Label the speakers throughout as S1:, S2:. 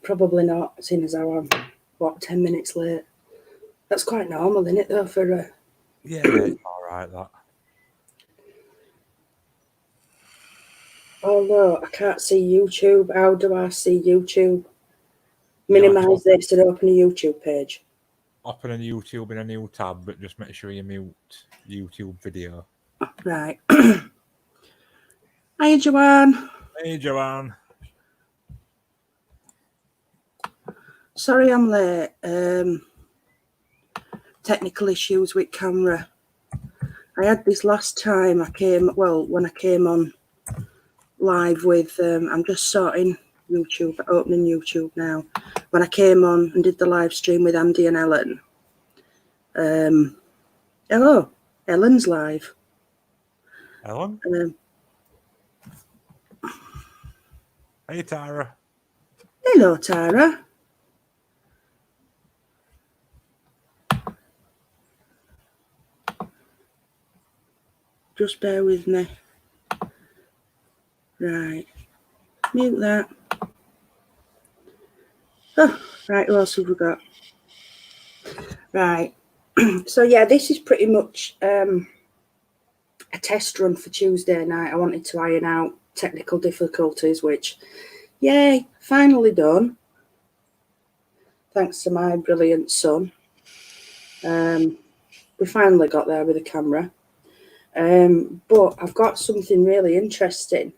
S1: Probably not, seeing as how I'm, 10 minutes late. That's quite normal, isn't it, though, for a...
S2: Yeah, it's all right, that.
S1: Although, I can't see YouTube. How do I see YouTube? Minimise this and open a YouTube page.
S2: Open a YouTube in a new tab, but just make sure you mute YouTube video.
S1: Right. Hi, Joanne.
S2: Hey, Joanne.
S1: Sorry I'm late. Technical issues with camera. I had this last time when I came on live with, I'm just sorting YouTube, opening YouTube now. When I came on and did the live stream with Andy and Ellen. Hello, Ellen's live.
S2: Ellen? Hey, Tara.
S1: Hello, Tara. Just bear with me. Right. Mute that. Oh, right, who else have we got? Right. So, yeah, this is pretty much a test run for Tuesday night. I wanted to iron out technical difficulties, which, yay, finally done. Thanks to my brilliant son. We finally got there with the camera. But I've got something really interesting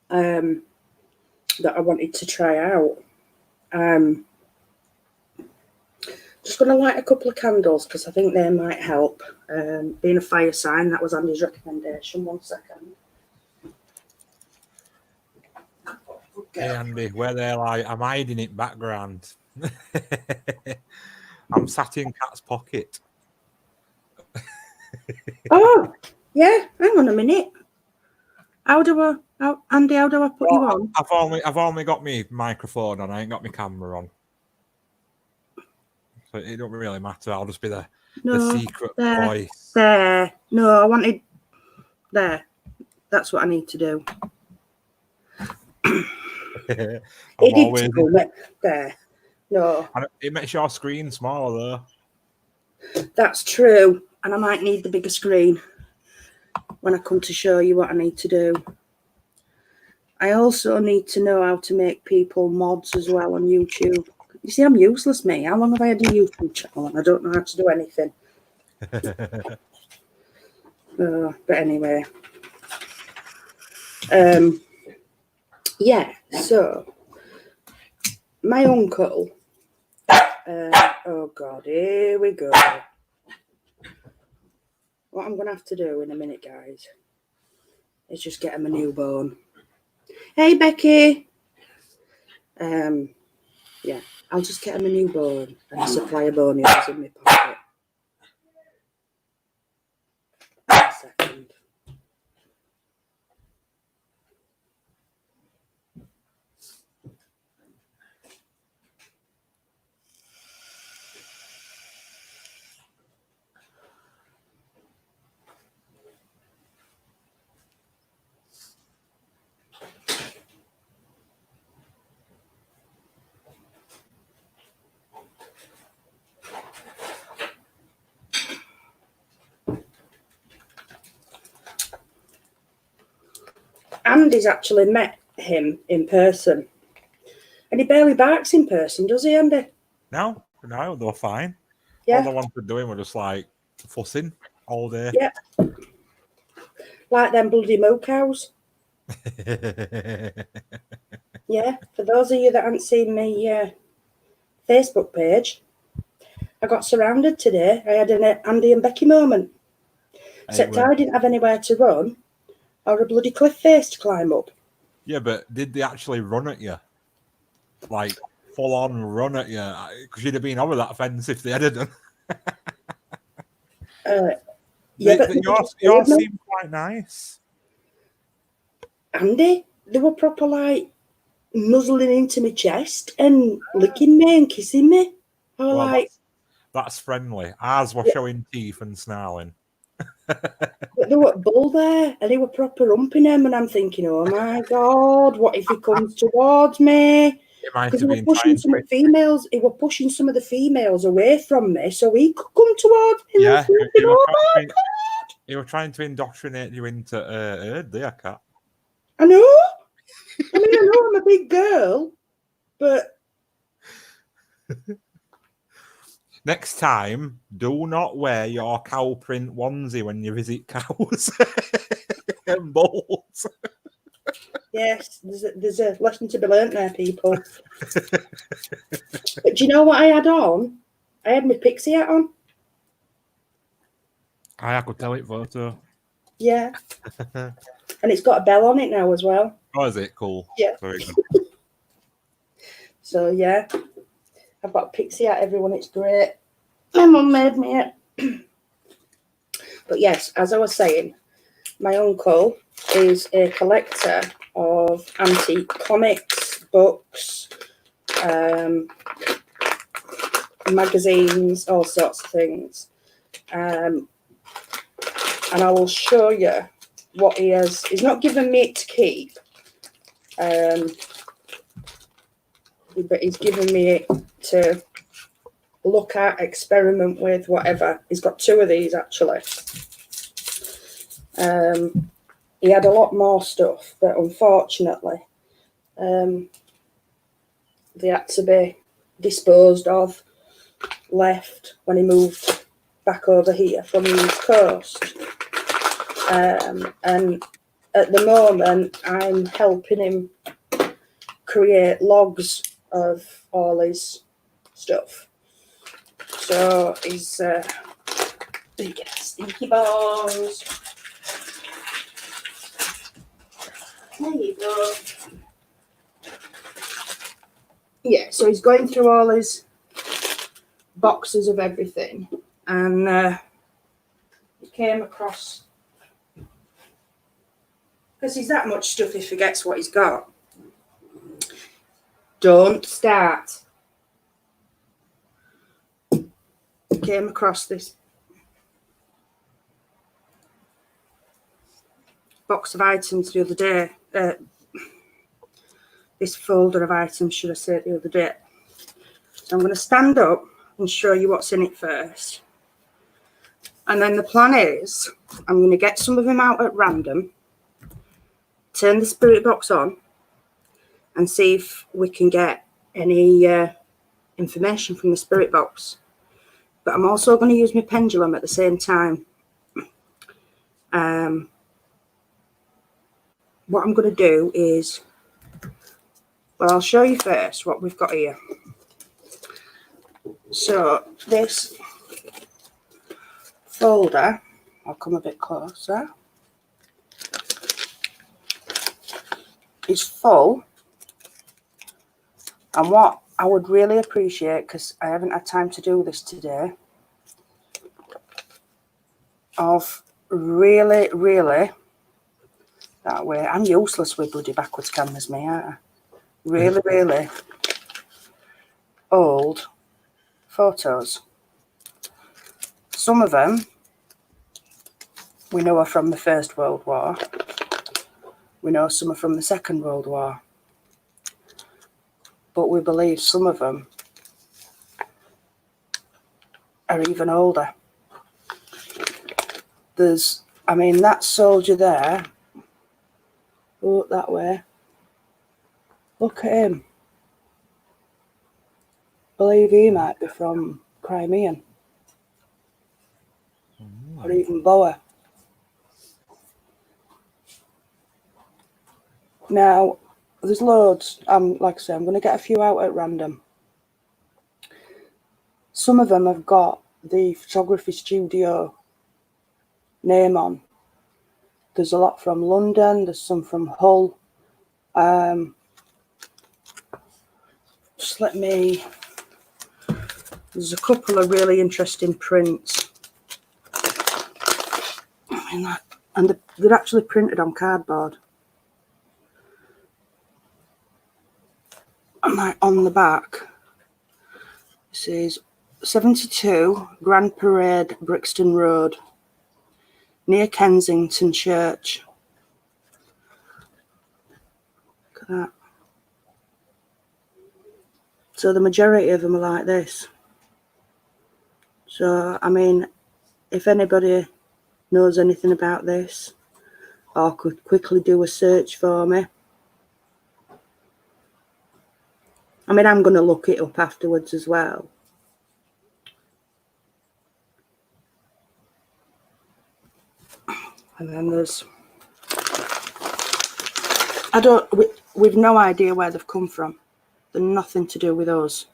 S1: that I wanted to try out. Just going to light a couple of candles because I think they might help. Being a fire sign, that was Andy's recommendation. 1 second.
S2: Hey, Andy, where they're like, I'm hiding in background. I'm sat in Cat's pocket.
S1: Oh, yeah. Hang on a minute. Andy, how do I put you on?
S2: I've only got my microphone on. I ain't got my camera on. So it don't really matter. I'll just be the secret voice.
S1: There. No, I wanted there. That's what I need to do. There. No.
S2: It makes your screen smaller though.
S1: That's true. And I might need the bigger screen when I come to show you what I need to do. I also need to know how to make people mods as well on YouTube. You see, I'm useless, me. How long have I had a YouTube channel and I don't know how to do anything? But anyway. Yeah, so my uncle, oh God, here we go. What I'm going to have to do in a minute, guys, is just get him a new bone. Hey, Becky. Yeah, I'll just get him a new bone and a supply of bone needles in my pocket. 1 second. Andy's actually met him in person. And he barely barks in person, does he, Andy?
S2: No, they're fine.
S1: Yeah.
S2: All the ones we're doing were just like fussing all day.
S1: Yeah. Like them bloody moo cows. Yeah, for those of you that haven't seen my Facebook page, I got surrounded today. I had an Andy and Becky moment. Except I didn't have anywhere to run or a bloody cliff face to climb up.
S2: Yeah, but did they actually run at you? Like, full on run at you? Because you'd have been over that fence if they had done.
S1: Yeah, but
S2: yours seemed quite nice.
S1: Andy, they were proper like nuzzling into my chest and licking me and kissing me. I was like,
S2: that's friendly. Ours were showing teeth and snarling.
S1: But there were bull there, and they were proper humping him, and I'm thinking, oh my God, what if he comes towards me?
S2: might
S1: Because
S2: have
S1: he
S2: been
S1: was pushing
S2: trying
S1: some
S2: to.
S1: of the females. He was pushing some of the females away from me, so he could come towards me.
S2: Yeah,
S1: and thinking, oh my God.
S2: he was trying to indoctrinate you into herd there, Cat.
S1: I know. I mean, I know I'm a big girl, but
S2: Next time, do not wear your cow print onesie when you visit cows and bulls.
S1: yes, there's a lesson to be learnt there, people. But do you know what I had on? I had my pixie hat on.
S2: I could tell it photo.
S1: Yeah. And it's got a bell on it now as well.
S2: Oh, is it cool?
S1: Yeah.
S2: Very good.
S1: So, yeah. I've got a pixie hat, everyone. It's great. My mum made me it. But yes, as I was saying, my uncle is a collector of antique comics, books, magazines, all sorts of things. And I will show you what he has. He's not given me it to keep, but he's given me it to look at, experiment with, whatever. He's got 2 of these, actually. He had a lot more stuff, but unfortunately, they had to be disposed of, left when he moved back over here from the East Coast. And at the moment, I'm helping him create logs of all his stuff. So he's stinky balls. There you go. Yeah, so he's going through all his boxes of everything, and he came across, because he's that much stuff he forgets what he's got. Don't start. Came across this box of items the other day. This folder of items, should I say, the other day. So I'm going to stand up and show you what's in it first. And then the plan is, I'm going to get some of them out at random, turn the spirit box on, and see if we can get any information from the spirit box. But I'm also going to use my pendulum at the same time. What I'm going to do is, well, I'll show you first what we've got here. So this folder, I'll come a bit closer, is full. And what I would really appreciate, because I haven't had time to do this today, of really, that way, I'm useless with bloody backwards cameras, me, aren't I? Really, really old photos. Some of them we know are from the First World War. We know some are from the Second World War. But we believe some of them are even older. There's, I mean, that soldier there, look that way. Look at him. Believe he might be from Crimean. Or even Boer. Now, there's loads. Like I say, I'm going to get a few out at random. Some of them have got the photography studio name on. There's a lot from London. There's some from Hull. Just let me... There's a couple of really interesting prints. I mean, and they're actually printed on cardboard. And like on the back, it says 72 Grand Parade, Brixton Road, near Kensington Church. Look at that. So the majority of them are like this. So, I mean, if anybody knows anything about this or could quickly do a search for me, I mean, I'm going to look it up afterwards as well. And then there's, we've no idea where they've come from. They're nothing to do with us.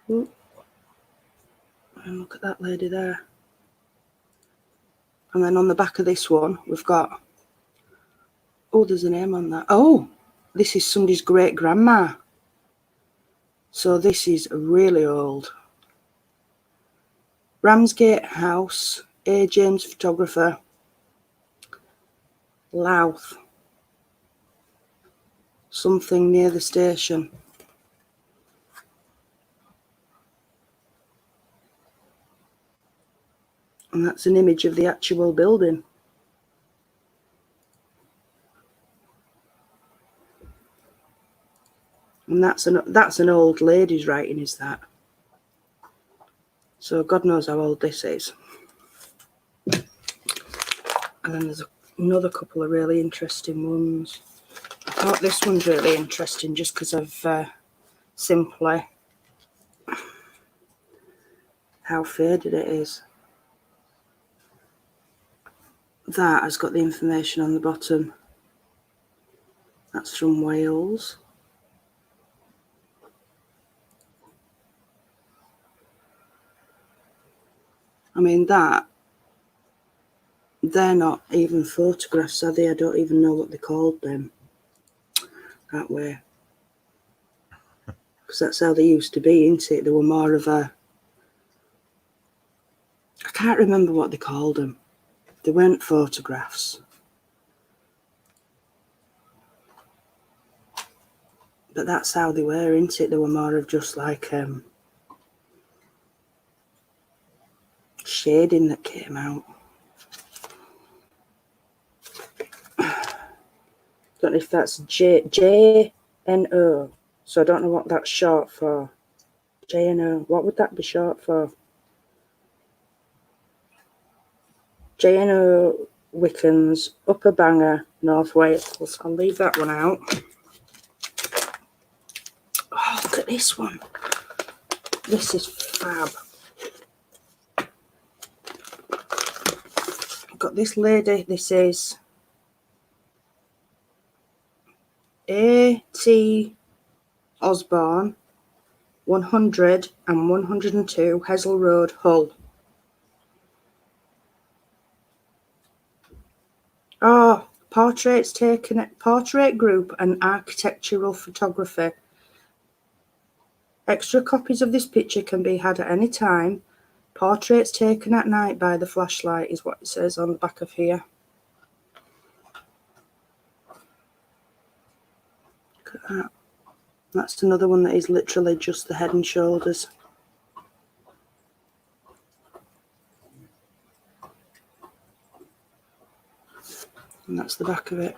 S1: Ooh. And look at that lady there. And then on the back of this one, we've got, oh, there's a name on that. Oh, this is somebody's great grandma. So this is really old. Ramsgate House, A. James photographer, Louth. Something near the station. And that's an image of the actual building. And that's an old lady's writing, is that? So God knows how old this is. And then there's another couple of really interesting ones. I thought this one's really interesting just because of simply how faded it is. That has got the information on the bottom. That's from Wales. I mean, they're not even photographs, are they? I don't even know what they called them that way. Because that's how they used to be, isn't it? They were more of a, I can't remember what they called them. They weren't photographs. But that's how they were, isn't it? They were more of just like shading that came out. Don't know if that's JNO. So I don't know what that's short for. JNO. What would that be short for? JNO Wickens, Upper Bangor, North Wales. I'll leave that one out. Oh, look at this one. This is fab. I've got this lady. This is A.T. Osborne, 100 and 102 Hessel Road, Hull. Oh, portraits taken at Portrait Group and Architectural Photography. Extra copies of this picture can be had at any time. Portraits taken at night by the flashlight is what it says on the back of here. Look at that. That's another one that is literally just the head and shoulders. And that's the back of it.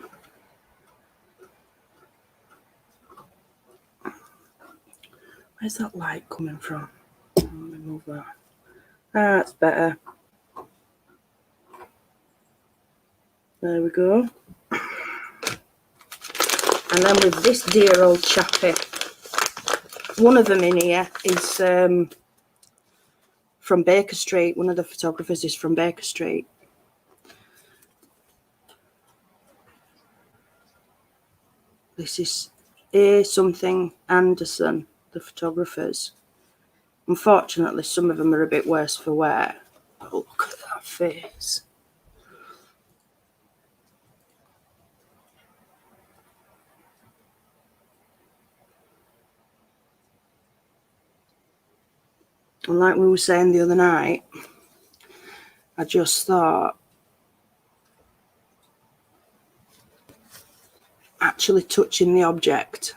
S1: Where's that light coming from? Let me move that. That's better. There we go. And then with this dear old chappie, one of them in here is from Baker Street. One of the photographers is from Baker Street. This is A. something Anderson, the photographers. Unfortunately, some of them are a bit worse for wear. But look at that face. And like we were saying the other night, I just thought actually touching the object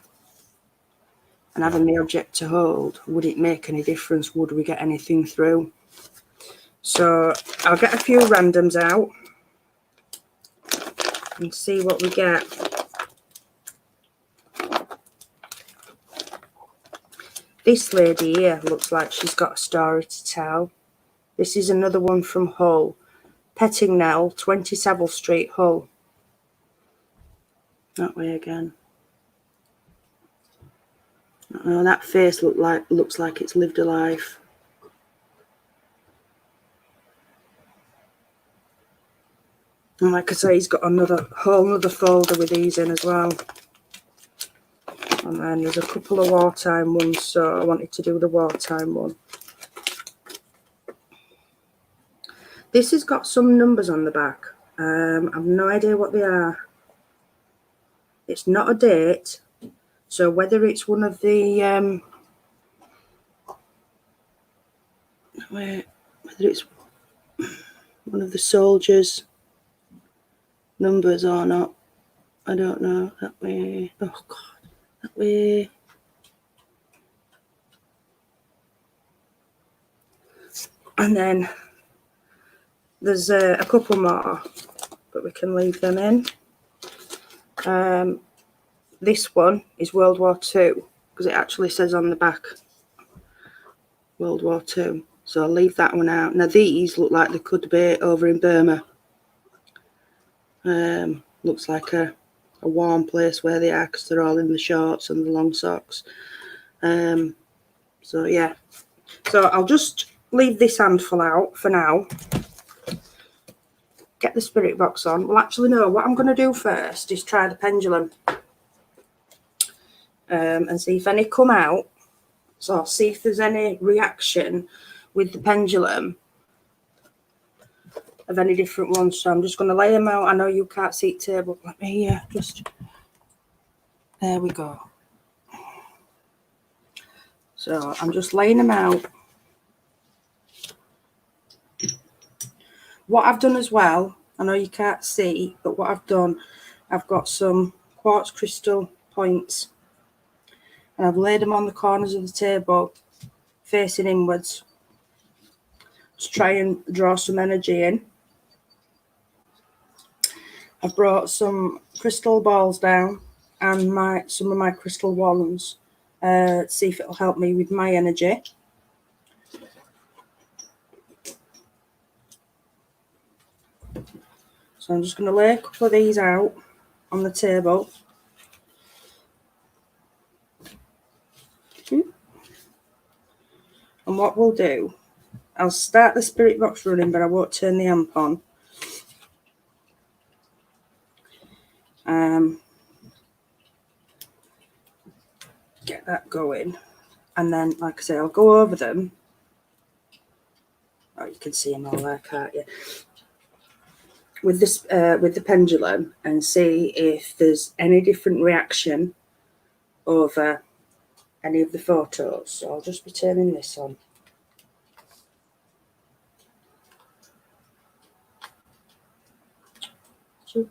S1: and having the object to hold, would it make any difference? Would we get anything through? So I'll get a few randoms out and see what we get. This lady here looks like she's got a story to tell. This is another one from Hull. Pettingnell, 20 Savile Street, Hull. That way again. Oh, that face looks like it's lived a life. And like I say, he's got whole other folder with these in as well. And then there's a couple of wartime ones, so I wanted to do the wartime one. This has got some numbers on the back. I've no idea what they are. It's not a date, so whether it's one of the whether it's one of the soldiers' numbers or not, I don't know. That way, oh God, that way. And then there's a couple more, but we can leave them in. This one is World War II, because it actually says on the back World War II. So I'll leave that one out. Now these look like they could be over in Burma. Looks like a warm place where they are, because they're all in the shorts and the long socks. So yeah. So I'll just leave this handful out for now. Get the spirit box on. Well, actually, no. What I'm going to do first is try the pendulum. And see if any come out. So I'll see if there's any reaction with the pendulum of any different ones. So I'm just going to lay them out. I know you can't see the table. Let me just... There we go. So I'm just laying them out. What I've done as well, I know you can't see, but what I've done, I've got some quartz crystal points. And I've laid them on the corners of the table, facing inwards, to try and draw some energy in. I've brought some crystal balls down and some of my crystal wands, to see if it'll help me with my energy. So I'm just going to lay a couple of these out on the table. And what we'll do, I'll start the spirit box running, but I won't turn the amp on. Get that going. And then, like I say, I'll go over them. Oh, you can see them all there, can't you? With this, with the pendulum, and see if there's any different reaction over any of the photos. So I'll just be turning this on. I'm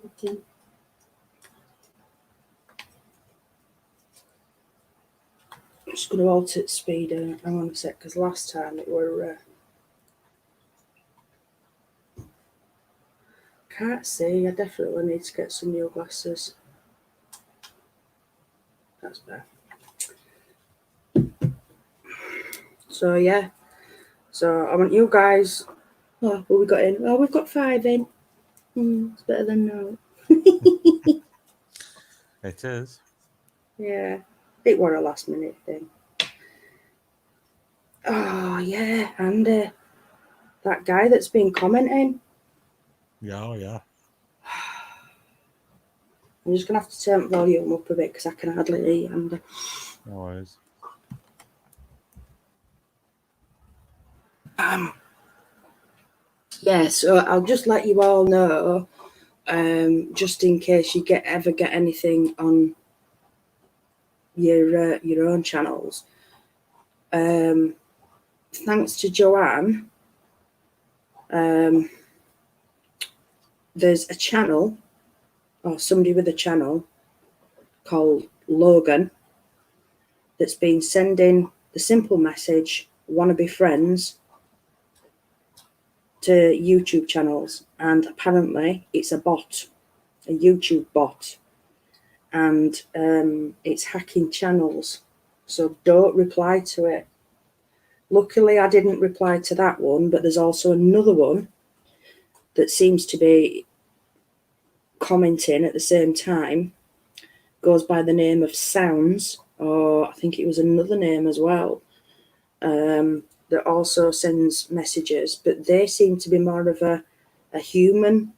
S1: just going to alter its speed. Hang on a sec, because last time it were... can't see. I definitely need to get some new glasses. That's better. So yeah. So I want you guys... Oh, what we got in? Oh, we've got 5 in. It's better than no.
S2: It is.
S1: Yeah. It were a last minute thing. Oh yeah, and that guy that's been commenting.
S2: Yeah, yeah.
S1: I'm just going to have to turn the volume up a bit because I can hardly hear you. And,
S2: No worries.
S1: yeah, so I'll just let you all know, just in case you ever get anything on your own channels. Thanks to Joanne, there's a channel, or somebody with a channel called Logan, that's been sending the simple message, "Want to be friends," to YouTube channels, and apparently it's a bot, a YouTube bot, and it's hacking channels. So don't reply to it. Luckily, I didn't reply to that one, but there's also another one that seems to be commenting at the same time, goes by the name of Sounds, or I think it was another name as well, that also sends messages, but they seem to be more of a human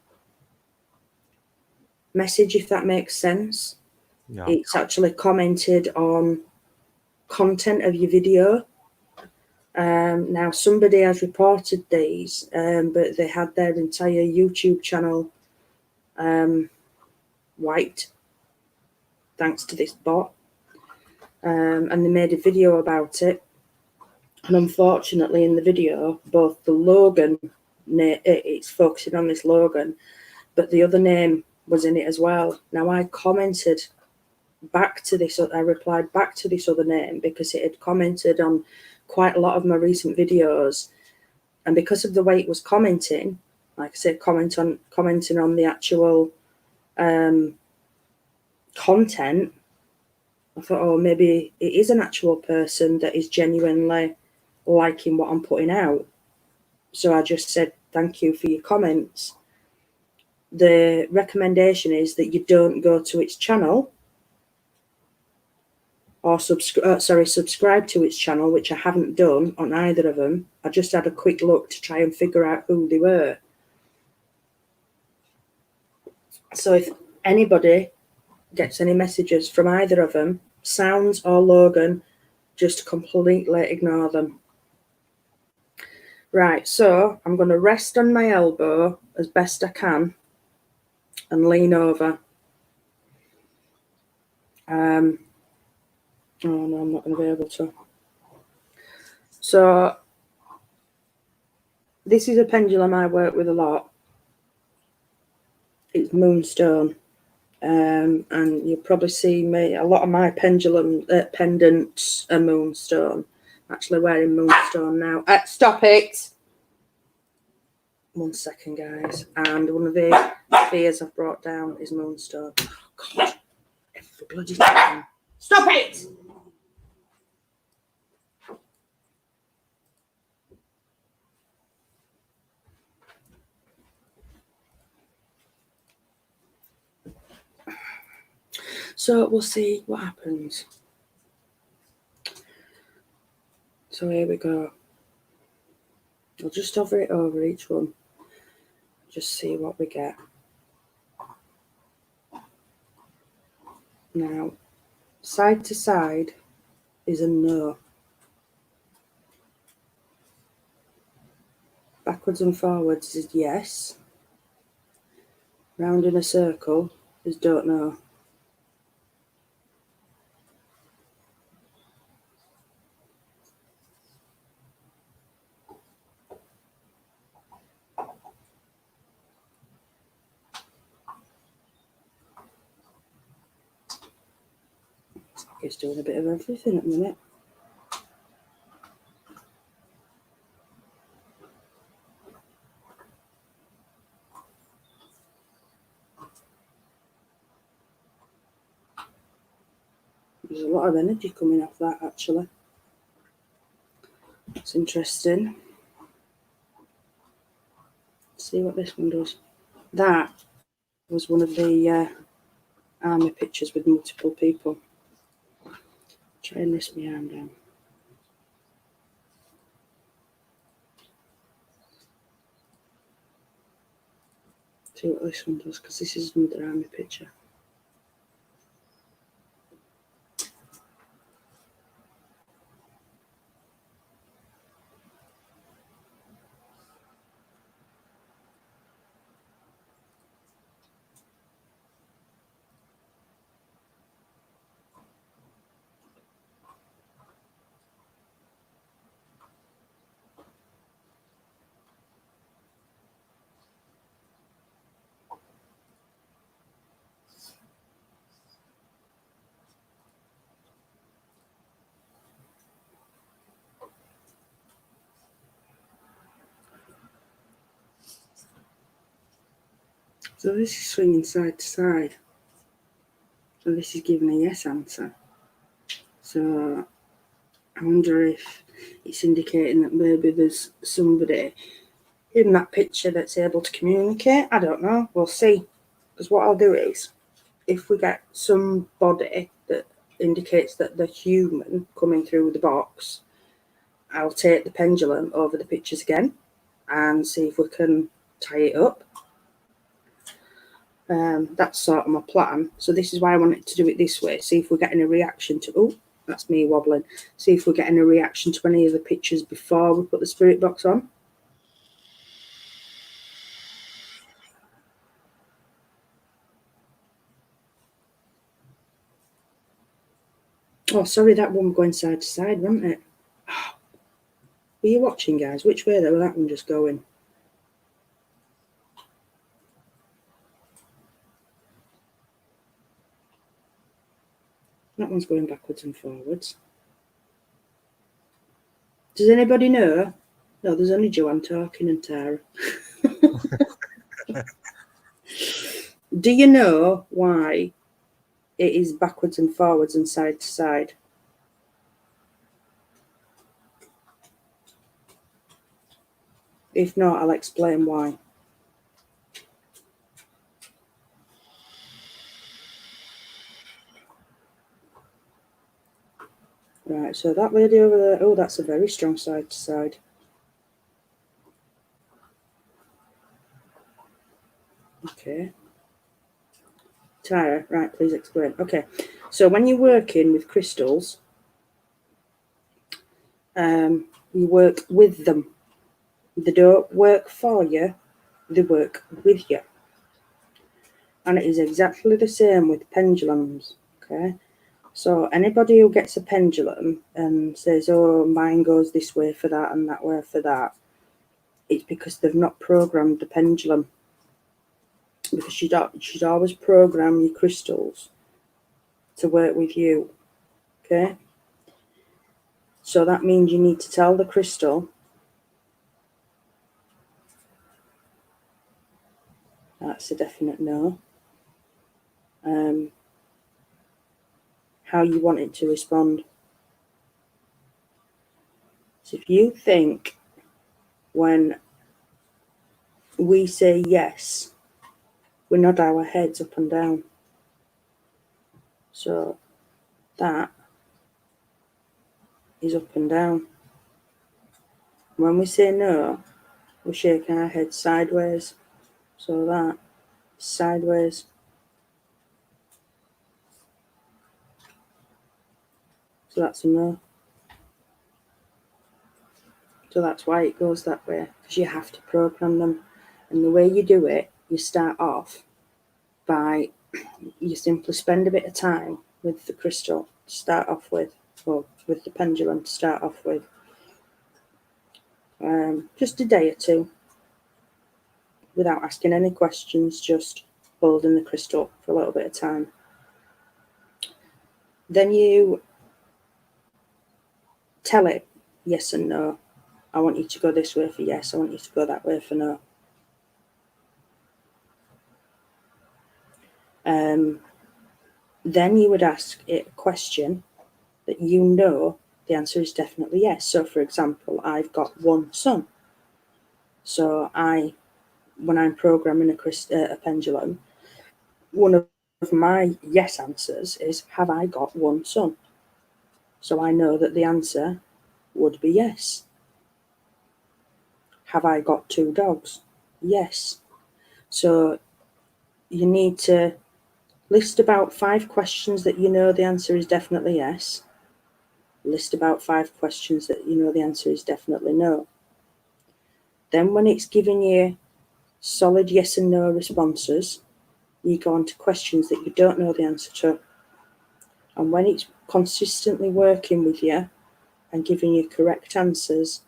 S1: message, if that makes sense.
S2: Yeah.
S1: It's actually commented on content of your video. Now, somebody has reported these, but they had their entire YouTube channel wiped thanks to this bot, and they made a video about it. And unfortunately, in the video, both the Logan, it's focusing on this Logan, but the other name was in it as well. Now, I commented back to this, I replied back to this other name because it had commented on quite a lot of my recent videos, and because of the way it was commenting, like I said, commenting on the actual content, I thought, oh, maybe it is an actual person that is genuinely liking what I'm putting out. So I just said, thank you for your comments. The recommendation is that you don't go to its channel or subscribe to its channel, which I haven't done on either of them. I just had a quick look to try and figure out who they were. So if anybody gets any messages from either of them, Sounds or Logan, just completely ignore them. Right, so I'm going to rest on my elbow as best I can and lean over. Oh no, I'm not going to be able to. So this is a pendulum I work with a lot. It's Moonstone. And you'll probably see me, a lot of my pendulum pendants are Moonstone. I'm actually wearing Moonstone now. Stop it! 1 second, guys. And one of the fears I've brought down is Moonstone. Oh, God. Every bloody time. Stop it! So we'll see what happens. So here we go. I'll just hover it over each one. Just see what we get. Now, side to side is a no. Backwards and forwards is yes. Round in a circle is don't know. It's doing a bit of everything at the minute. There's a lot of energy coming off that, actually. It's interesting. Let's see what this one does. That was one of the army pictures with multiple people. Try and lift my arm down. See what this one does, because this is another army picture. So this is swinging side to side. So this is giving a yes answer. So I wonder if it's indicating that maybe there's somebody in that picture that's able to communicate. I don't know. We'll see. Because what I'll do is, if we get somebody that indicates that they're human coming through the box, I'll take the pendulum over the pictures again and see if we can tie it up. That's sort of my plan. So this is why I wanted to do it this way. See if we're getting a reaction to... Oh, that's me wobbling. See if we're getting a reaction to any of the pictures before we put the spirit box on. Oh, sorry, that one going side to side, wasn't it? Oh. Were you watching, guys? Which way was that one just going? That one's going backwards and forwards. Does anybody know? No, there's only Joanne talking and Tara. Do you know why it is backwards and forwards and side to side? If not, I'll explain why. Right, so that lady over there, oh, that's a very strong side to side. Okay. Tara, right, please explain. Okay, so when you're working with crystals, you work with them. They don't work for you, they work with you. And it is exactly the same with pendulums, okay? So anybody who gets a pendulum and says, oh, mine goes this way for that and that way for that, it's because they've not programmed the pendulum. Because you should always program your crystals to work with you, okay? So that means you need to tell the crystal, that's a definite no, how you want it to respond. So if you think when we say yes, we nod our heads up and down. So that is up and down. When we say no, we're shaking our head sideways. So that is sideways. So that's a no. So that's why it goes that way, because you have to program them. And the way you do it, you start off by, you simply spend a bit of time with the crystal to start off with, or with the pendulum to start off with. Just a day or two, without asking any questions, just holding the crystal for a little bit of time. Then you tell it yes and no. I want you to go this way for yes, I want you to go that way for no. Then you would ask it a question that you know the answer is definitely yes. So for example, I've got one son. So when I'm programming a pendulum, one of my yes answers is, have I got one son? So I know that the answer would be yes. Have I got 2 dogs? Yes. So you need to list about 5 questions that you know the answer is definitely yes. List about 5 questions that you know the answer is definitely no. Then when it's giving you solid yes and no responses, you go on to questions that you don't know the answer to. And when it's consistently working with you and giving you correct answers,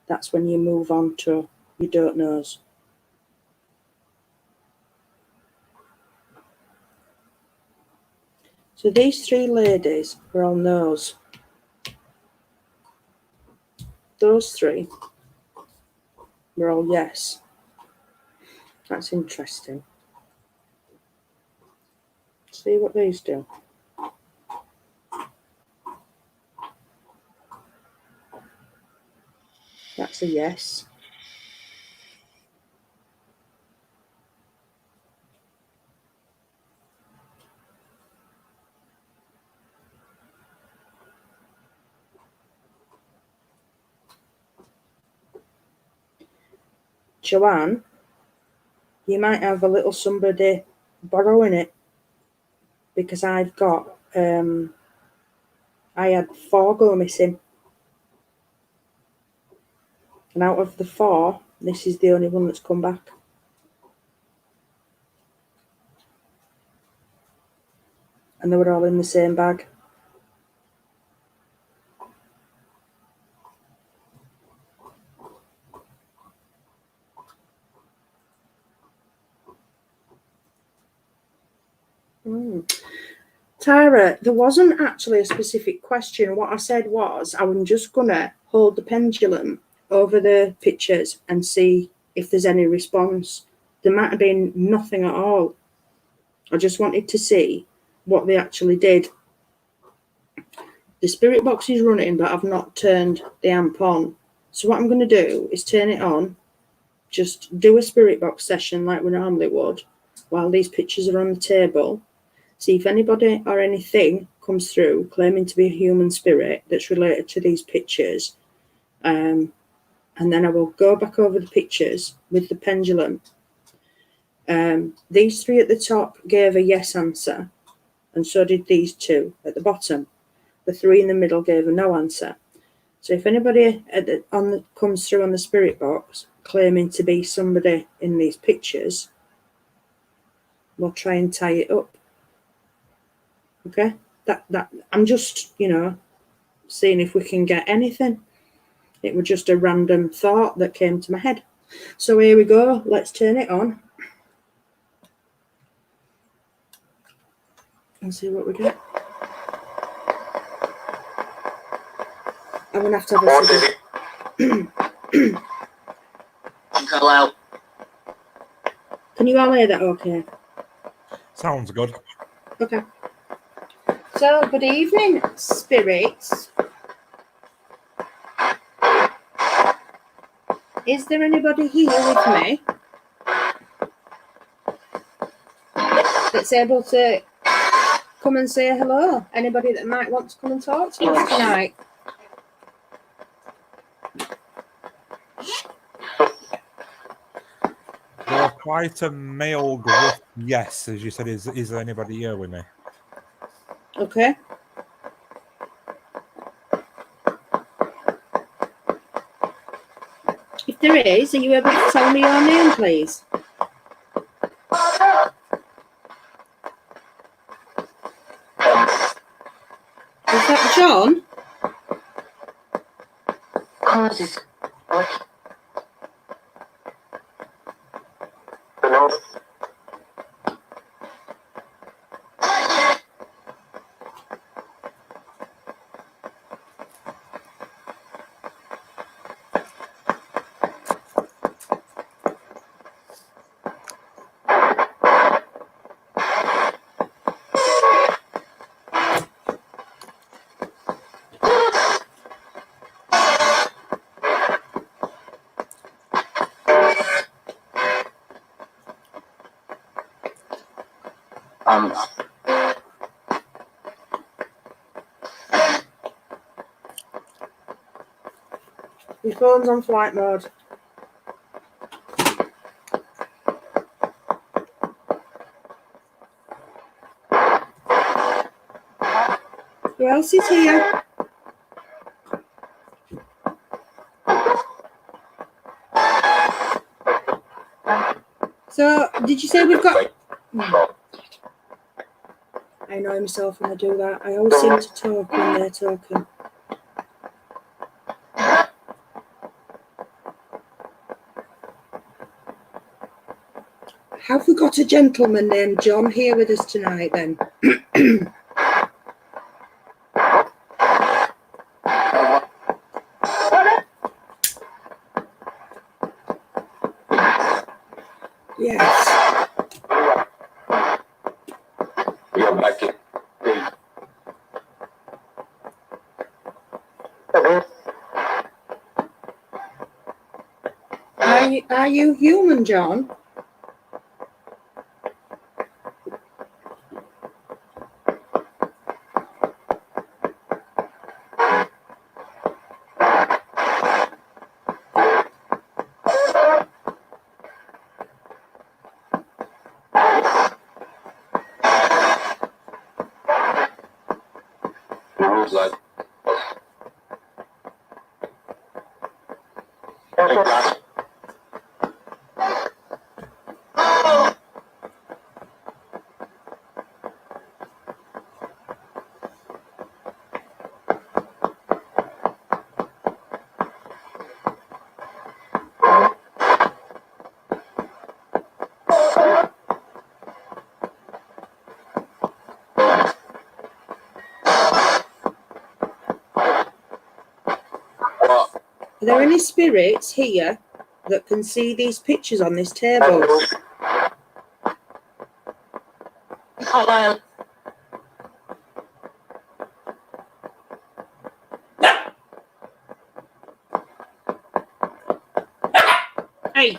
S1: that's when you move on to you don't knows. So these 3 ladies were all no's. Those 3 were all yes. That's interesting. See what these do. That's a yes. Joanne, you might have a little somebody borrowing it, because I've got, I had 4 go missing. And out of the 4, this is the only one that's come back. And they were all in the same bag. Tara, there wasn't actually a specific question. What I said was I was just going to hold the pendulum over the pictures and see if there's any response. There might have been nothing at all. I just wanted to see what they actually did. The spirit box is running, but I've not turned the amp on. So what I'm going to do is turn it on, just do a spirit box session like we normally would, while these pictures are on the table. See if anybody or anything comes through claiming to be a human spirit that's related to these pictures. And then I will go back over the pictures with the pendulum. These 3 at the top gave a yes answer, and so did these 2 at the bottom. The 3 in the middle gave a no answer. So if anybody comes through on the spirit box claiming to be somebody in these pictures, we'll try and tie it up. Okay, that I'm just, seeing if we can get anything. It was just a random thought that came to my head. So here we go. Let's turn it on and see what we get. I'm gonna have to have a
S3: out.
S1: Can you all hear that? Okay.
S2: Sounds good.
S1: Okay. So, good evening, spirits. Is there anybody here with me that's able to come and say hello? Anybody that might want to come and talk to us tonight?
S2: You're quite a male gruff yes, as you said. Is there anybody here with me?
S1: Okay. If there is, are you able to tell me your name, please? Is that John? Your phone's on flight mode. Who else is here? So, did you say we've got... I annoy myself when I do that. I always seem to talk when they're talking. Have we got a gentleman named John here with us tonight then? Yes.
S3: Like it.
S1: Are you human, John?
S3: Like. What?
S1: Are there any spirits here that can see these pictures on this table?
S3: Hello.
S1: Hey.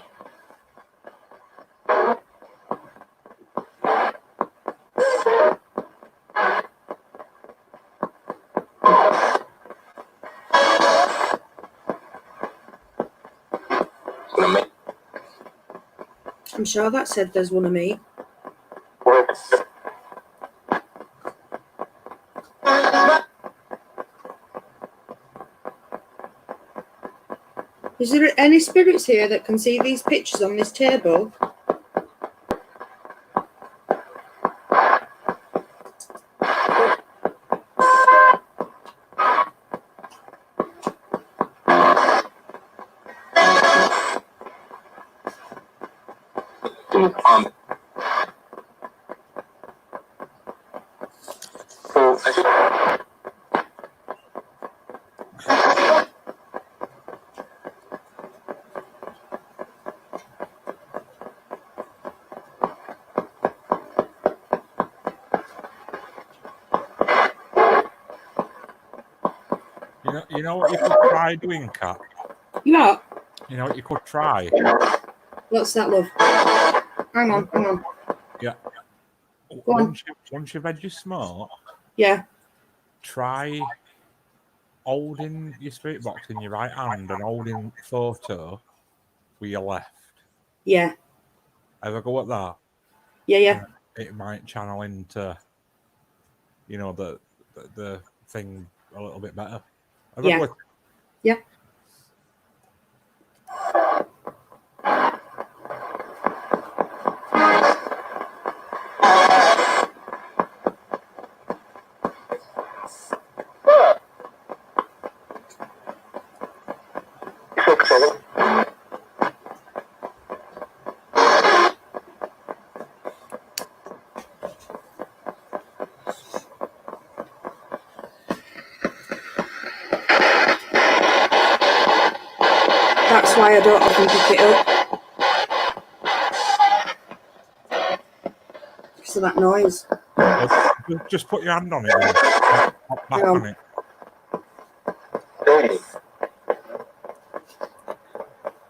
S1: I'm sure that said there's one of me. Is there any spirits here that can see these pictures on this table?
S2: You know what you could try doing, Kat?
S1: You what?
S2: You know what you could try?
S1: What's that, love? Hang on.
S2: Yeah.
S1: Go on.
S2: Once you've had your smoke,
S1: Yeah.
S2: try holding your spirit box in your right hand and holding photo with your left.
S1: Yeah.
S2: Have a go at that.
S1: Yeah.
S2: It might channel into, the thing a little bit better. Have a
S1: Yeah.
S2: go at
S1: Yeah. That's why I don't often pick it up. Because of that noise.
S2: Just put your hand on it then. Pop back on it.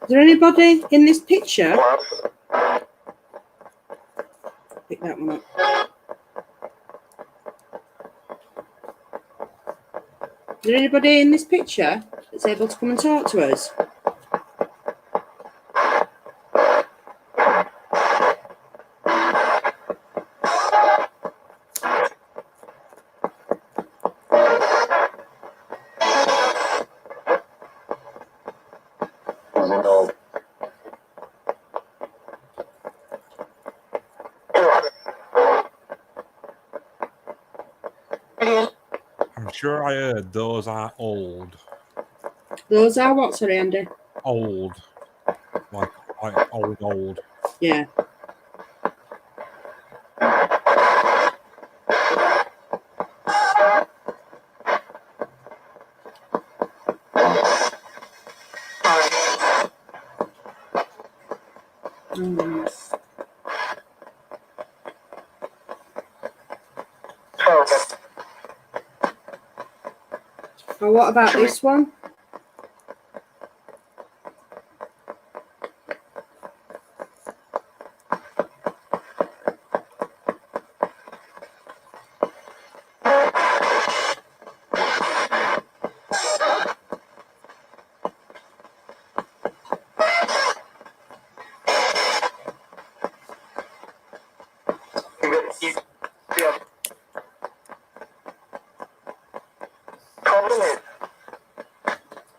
S1: Is there anybody in this picture? Pick that one up. Is there anybody in this picture that's able to come and talk to us?
S2: I'm sure I heard those are old.
S1: Those are what, sorry, Andy?
S2: Old. Like old.
S1: Yeah. Or what about this one?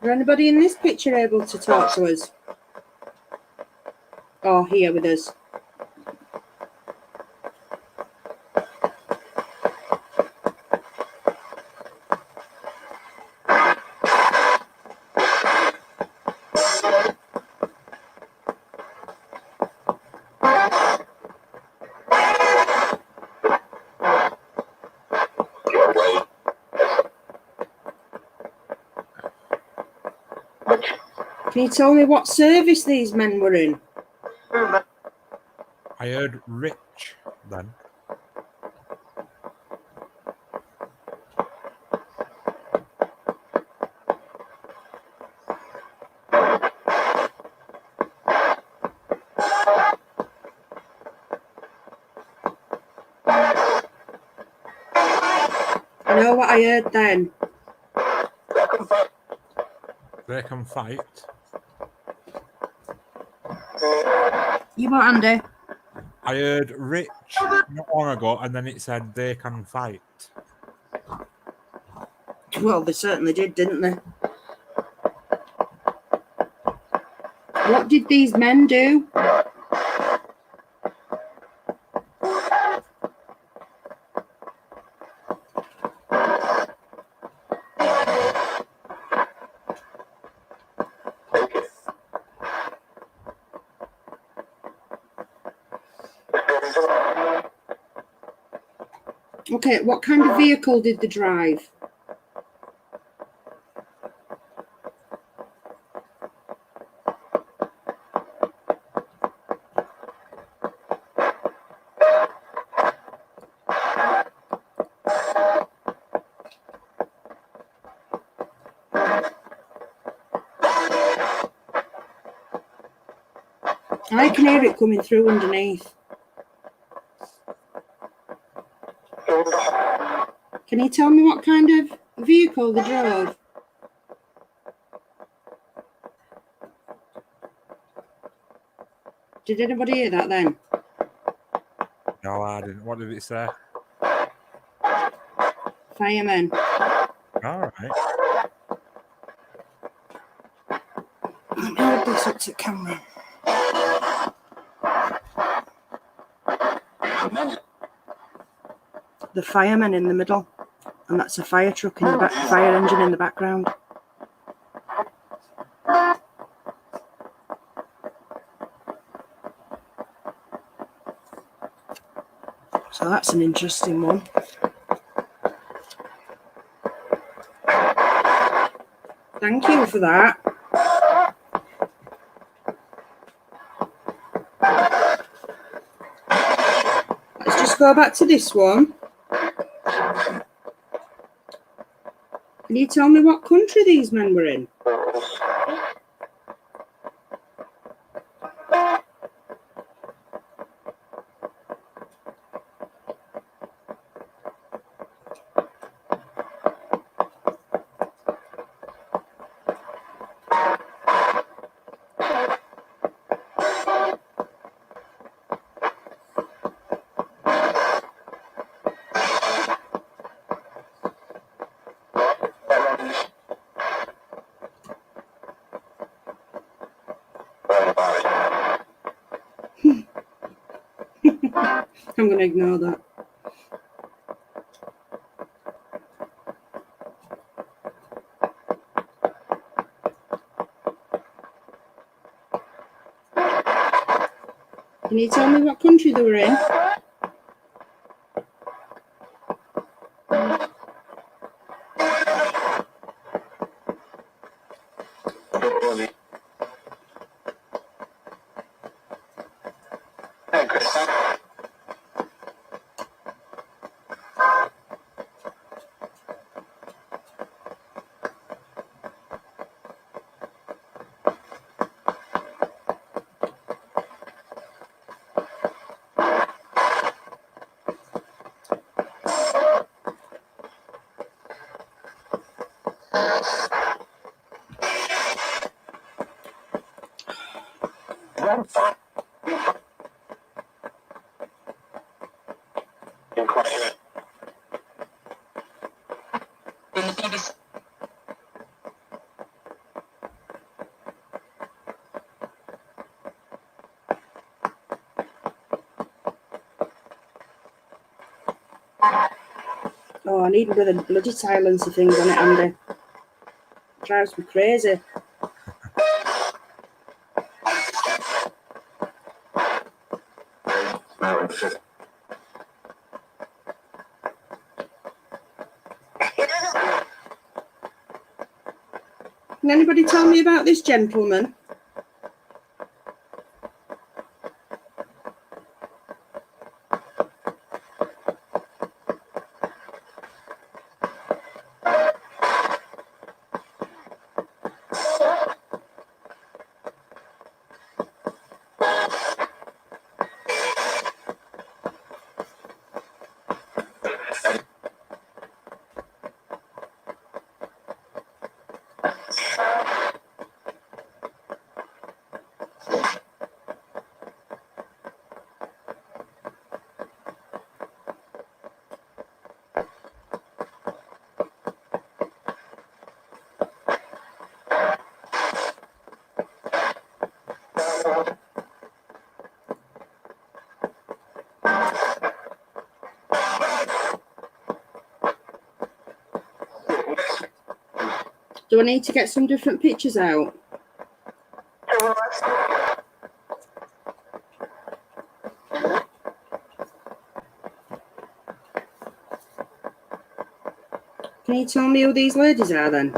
S1: Is anybody in this picture able to talk to us? Or here with us? Can you tell me what service these men were in?
S2: I heard rich then.
S1: I know what I heard then.
S2: They can fight.
S1: You what, Andy?
S2: I heard rich not long ago, and then it said they can fight.
S1: Well, they certainly did, didn't they? What did these men do? Okay, what kind of vehicle did they drive? I can hear it coming through underneath. Can you tell me what kind of vehicle they drove? Did anybody hear that then?
S2: No, I didn't. What did it say?
S1: Firemen.
S2: All right.
S1: Let me hold this up to the camera. The firemen in the middle, and that's a fire truck in the back, fire engine in the background. So that's an interesting one. Thank you for that. Let's just go back to this one. Can you tell me what country these men were in? I'm going to ignore that. Can you tell me what country they were in? Oh, I need one of the bloody silencer things on it, Andy. It drives me crazy. Can anybody tell me about this gentleman? Do I need to get some different pictures out? Can you tell me who these ladies are then?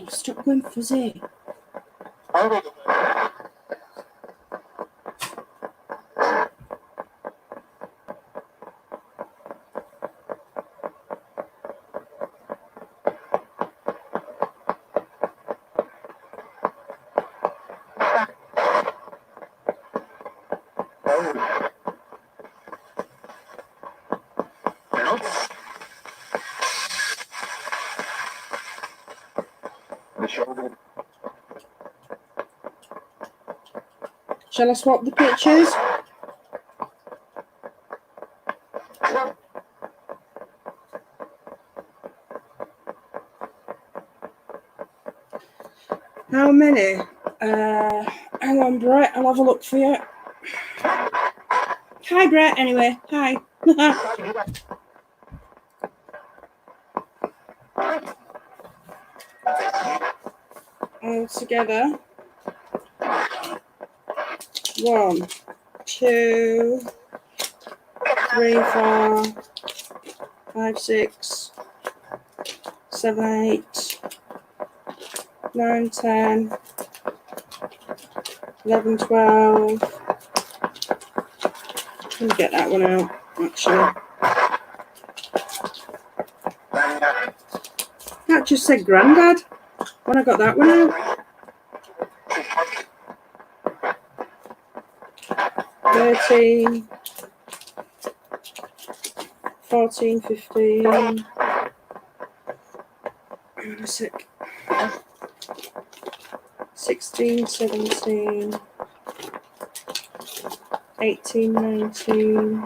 S1: Oh, stop going fuzzy. Shall I swap the pictures? How many? Hang on, Brett. I'll have a look for you. Hi, Brett. Anyway, hi. All together. 1, 2, 3, 4, 5, 6, 7, 8, 9, 10, 11, 12. Let me get that one out, actually. That just said Grandad when I got that one out. 13, 14, 15. Hang on a sec. 16, 17, 18, 19,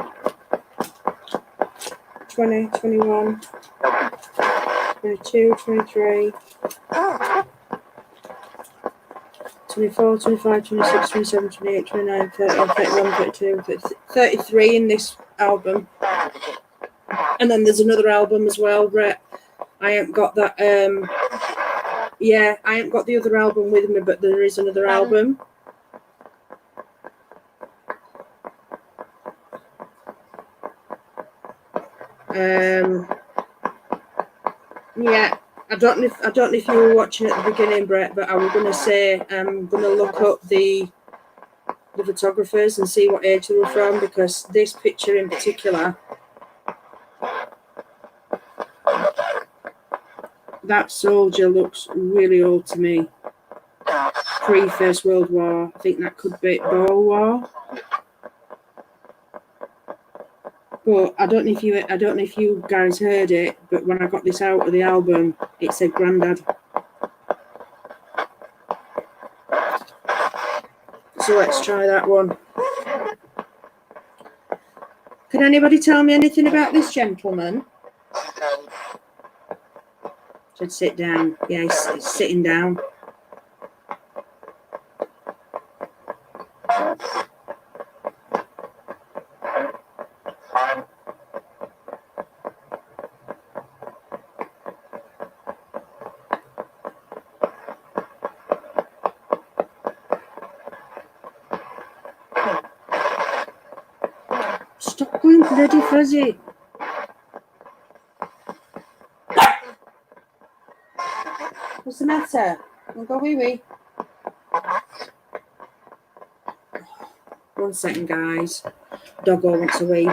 S1: 20, 21, 22, 23, 24, 25, 26, 27, 28, 29, 30, 31, 32, 33 in this album. And then there's another album as well, Brett. I haven't got that. Yeah, I haven't got the other album with me, but there is another album. Yeah, I don't know if you were watching at the beginning, Brett, but I was going to say I'm going to look up the photographers and see what age they were from, because this picture in particular That soldier looks really old to me. Pre-First World War. I think that could be Boer War. But I don't know if you guys heard it, but when I got this out of the album, it said Grandad. So let's try that one. Can anybody tell me anything about this gentleman? Said sit down. Yeah, he's sitting down. Stop going bloody fuzzy. What's the matter? I'll go wee-wee. 1 second, guys. Doggo wants a wee.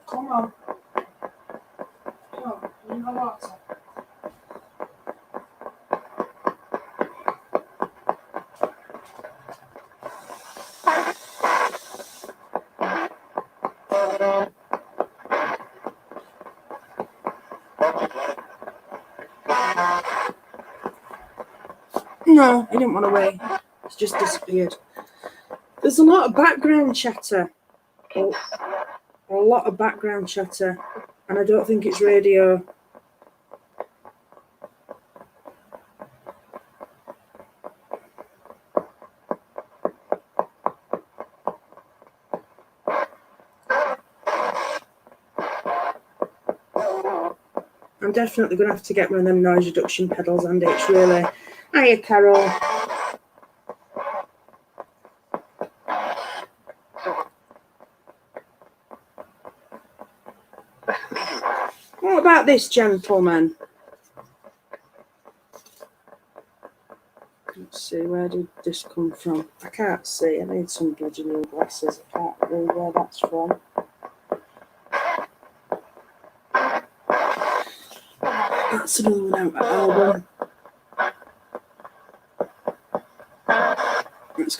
S1: Come on. Come on, you know water. No, he didn't want to wait. He's just disappeared. There's a lot of background chatter. A lot of background chatter. And I don't think it's radio. I'm definitely going to have to get one of them noise reduction pedals, and it's really... Hiya, Carol. What about this gentleman? Let's see, where did this come from? I can't see. I need some bloody new glasses. I can't read where that's from. That's another one out of the album.